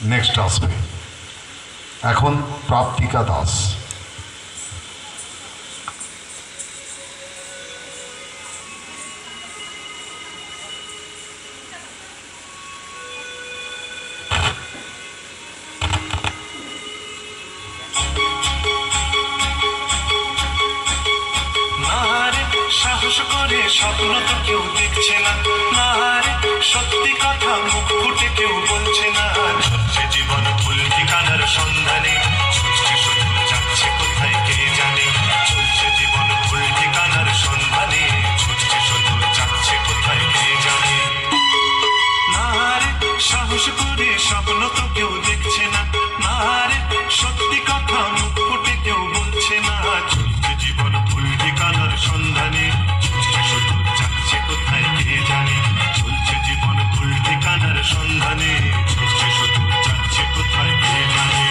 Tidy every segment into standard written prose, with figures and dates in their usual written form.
Next আসবে। এখন প্রাপ্তিকা দাস। সাহস করে স্বপ্ন তো কেউ দেখছে না, না রে সত্যি কথা মুখ ফুটে কেউ বলছে না। চলছে জীবন ভুল ঠিকানার সন্ধানে, ছুটছে শুধু যাচ্ছে কোথায় কে জানে। চলছে জীবন ভুল ঠিকানার সন্ধানে, ছুটছে শুধু যাচ্ছে কোথায় কে জানে। না রে সাহস করে স্বপ্ন তো কেউ দেখছে না, না রে সত্যি কথা মুখ ফুটে কেউ বলছে না। চলছে জীবন ভুল ঠিকানার সন্ধানে, ছুটছে শুধু যাচ্ছে কোথায় কে জানে। চলছে জীবন ভুল ঠিকানার সন্ধানে, ছুটছে শুধু যাচ্ছে কোথায় কে জানে।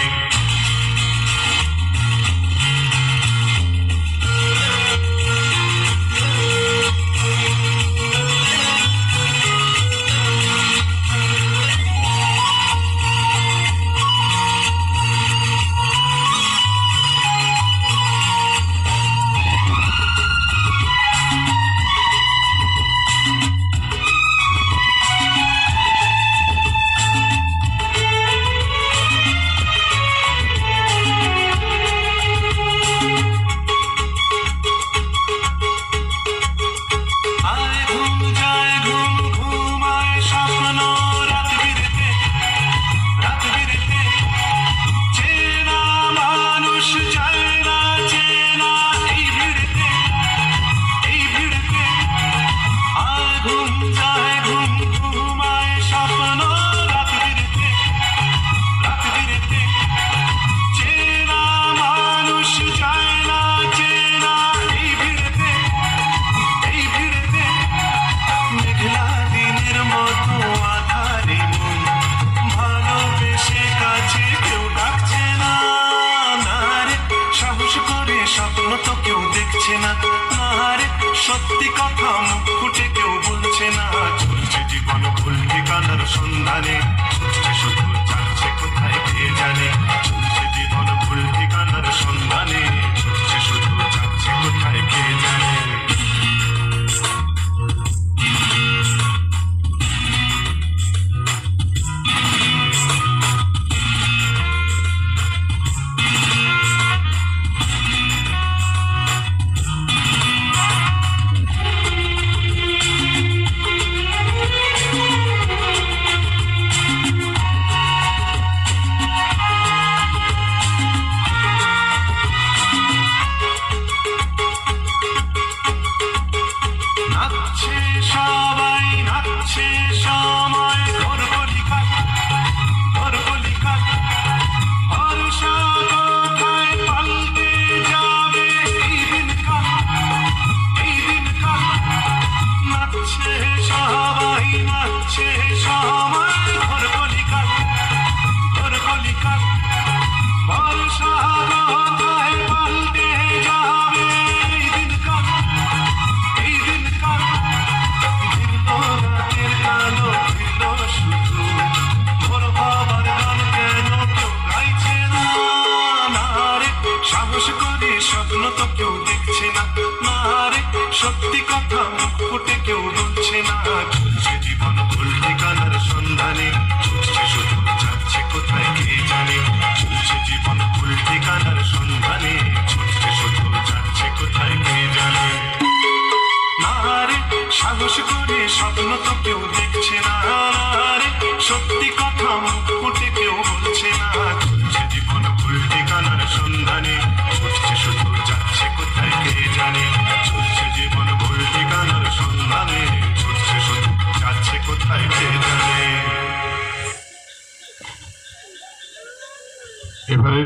স্বপ্ন তো কেউ দেখছে না, না রে সত্যি কথা মুখ ফুটে কেউ বলছে না। চলছে জীবন ভুল ঠিকানার সন্ধানে, ছুটছে শুধু যাচ্ছে কোথায় কে জানে। চলছে জীবন ভুল ঠিকানার সন্ধানে, ছুটছে শুধু যাচ্ছে কোথায় কে জানে। সবাই নাচছে সময় ঘরগলিকার, ঘরগলিকার ভরসা কোথায় পাল্টে যাবে এই দিনকার, এই দিনকার। নাচছে সবাই নাচছে সময় ঘরগলিকার, ঘরগলিকার ভরসা কোথায় পাল্টে যাবে এই দিনকার, এই দিনকার। সাহস করে স্বপ্ন তো কেউ দেখছে না, না রে সত্যি কথা মুখ ফুটে কেউ বলছে না। চলছে জীবন ভুল ঠিকানার সন্ধানে, ছুটছে শুধু যাচ্ছে কোথায় কে জানে। চলছে জীবন ভুল ঠিকানার সন্ধানে, ছুটছে শুধু যাচ্ছে কোথায় কে জানে। না রে সাহস করে স্বপ্ন তো কেউ দেখছে না, না রে সত্যি কথা মুখ ফুটে কেউ বলছে না। চলছে জীবন ভুল ঠিকানার সন্ধানে, ছুটছে শুধু যাচ্ছে কোথায় কে জানে। চলছে জীবন ভুল ঠিকানার সন্ধানে, ছুটছে শুধু যাচ্ছে কোথায় কে জানে। এবারে